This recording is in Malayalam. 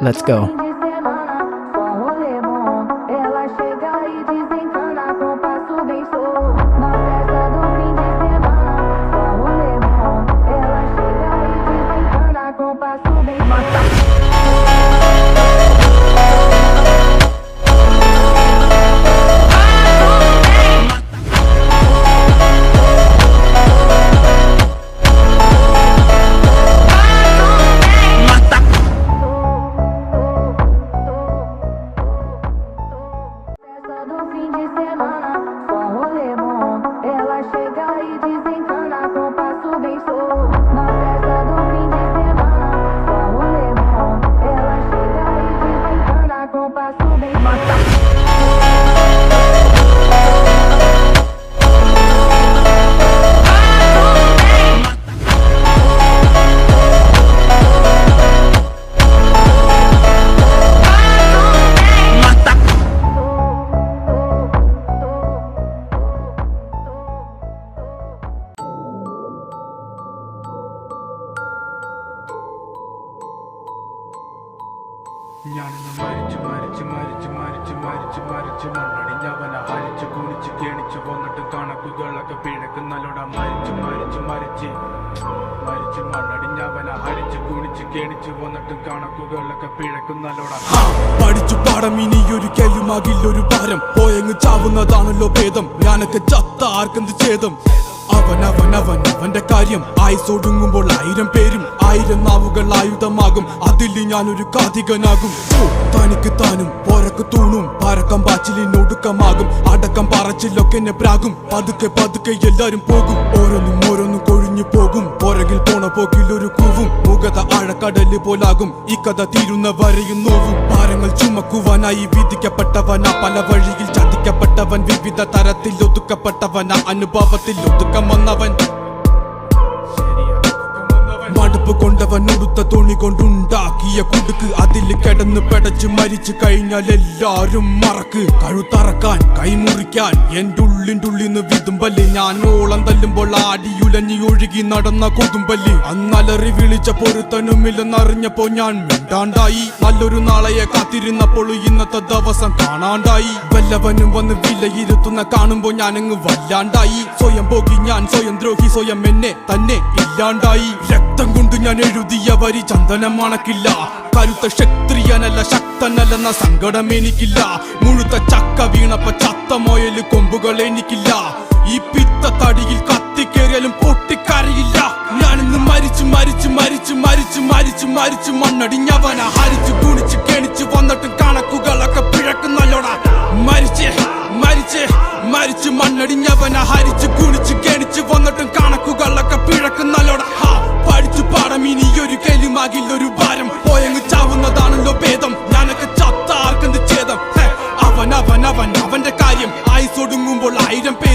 Let's go. ഞാനിന്ന് മരിച്ചു മണ്ണടിഞ്ഞവന ഹരിച്ചു കുണിച്ച് കേണിച്ചു വന്നിട്ട് കണക്കുകളൊക്കെ പിഴക്കുന്നല്ലോട മരിച്ചു മണ്ണടിഞ്ഞവന ഹരിച്ചു കുണിച്ച് കേണിച്ചു വന്നിട്ട് കണക്കുകളൊക്കെ പിഴക്കുന്നല്ലോട. പഠിച്ചു പാടം ഇനിയൊരു കെയുമാകില്ലൊരു ഭാരം പോയങ്ങ് ചാവുന്നതാണല്ലോ ഭേദം. ഞാനൊക്കെ ചത്ത ആർക്കെന്ത് ഛേദം. അവന്റെ കാര്യം ആയുസൊടുങ്ങുമ്പോൾ 1000 പേരും 1000 നാവുകൾ ആയുധമാകും. അതിൽ ഞാനൊരു കാതികനാകും. തനിക്ക് താനും പോരക്ക് തൂണും പരക്കം പാച്ചിലിനൊടുക്കമാകും. അടക്കം പറച്ചിലൊക്കെ എന്നെ പ്രാകും. പതുക്കെ എല്ലാരും പോകും. ഓരോന്നും കൊഴിഞ്ഞു പോകും. പുറകിൽ പോണ പോക്കിലൊരു കൂവും. മുഖത ആഴക്കടല് പോലാകും. ഈ കഥ തീരുന്ന വരെയും നോവും. ഭാരങ്ങൾ ചുമക്കുവാനായി വിധിക്കപ്പെട്ടവന പല വഴിയിൽ ചതിക്കപ്പെട്ടവൻ. വിവിധ തരത്തിൽ ഒതുക്കപ്പെട്ടവന അനുഭവത്തിൽ ഒതുക്കം വന്നവൻ. മടുപ്പ് കൊണ്ടവൻ ഉടുത്ത തുണി കൊണ്ടുണ്ടാക്കിയ കുടുക്ക്. അതിൽ കിടന്ന് പെടച്ച് മരിച്ചു കഴിഞ്ഞാൽ എല്ലാരും മറക്ക്. കഴുത്തറക്കാൻ കൈമുറിക്കാൻ എന്റെ ഉള്ളിന്ന് വിതുമ്പല്. ഞാൻ ഓളം തല്ലുമ്പോൾ ആടിയുലഞ്ഞി ഒഴുകി നടന്ന കൊതുമ്പല്. അന്നലറി വിളിച്ച പൊരുത്തനുമില്ലെന്നറിഞ്ഞപ്പോ ഞാൻ മിണ്ടാണ്ടായി. നല്ലൊരു നാളെയെ കാത്തിരുന്നപ്പോൾ ഇന്നത്തെ ദിവസം കാണാണ്ടായി. വല്ലവനും വന്ന് വിലയിരുത്തുന്ന കാണുമ്പോ ഞാനങ്ങ് വല്ലാണ്ടായി. സ്വയം പോകി ഞാൻ സ്വയം ദ്രോഹി. സ്വയം എന്നെ തന്നെ ഇല്ലാണ്ടായി. രക്തം കൊണ്ട് ഞാൻ എഴുതിയ വരി ചന്ദനം മണക്കില്ല. കരുത്ത ക്ഷത്രിയനല്ല ശക്തനല്ലെന്ന സങ്കടം എനിക്കില്ല. മുഴുത്ത ചക്ക വീണപ്പ ചത്ത മൊയല് കൊമ്പുകൾ എനിക്കില്ല. ഈ പിത്ത തടിയിൽ കത്തിക്കേറിയാലും പൊട്ടിക്കരയില്ല. ഞാനിന്ന് മരിച്ചു മണ്ണടിഞ്ഞവന ഹരിച്ചു കുണിച്ച് കെണിച്ചു വന്നിട്ടും കണക്കുകളൊക്കെ പിഴക്കുന്നല്ലോടാ. മരിച്ച് മണ്ണടിഞ്ഞവന ഹരിച്ചു കുണിച്ച് കെണിച്ചു വന്നിട്ടും കണക്കുകളൊക്കെ പിഴക്കുന്നല്ലോടാ. പഠിച്ചു പാടം ഇനിയൊരു കെലുമാകില്ലൊരു ഭാരം പോയങ്ങ് ചാവുന്നതാണല്ലോ ഭേദം. ഞാനൊക്കെ ചത്ത ആർക്കെന്ത് ഛേദം. അവന്റെ കാര്യം ആയുസൊടുങ്ങുമ്പോൾ 1000 പേര്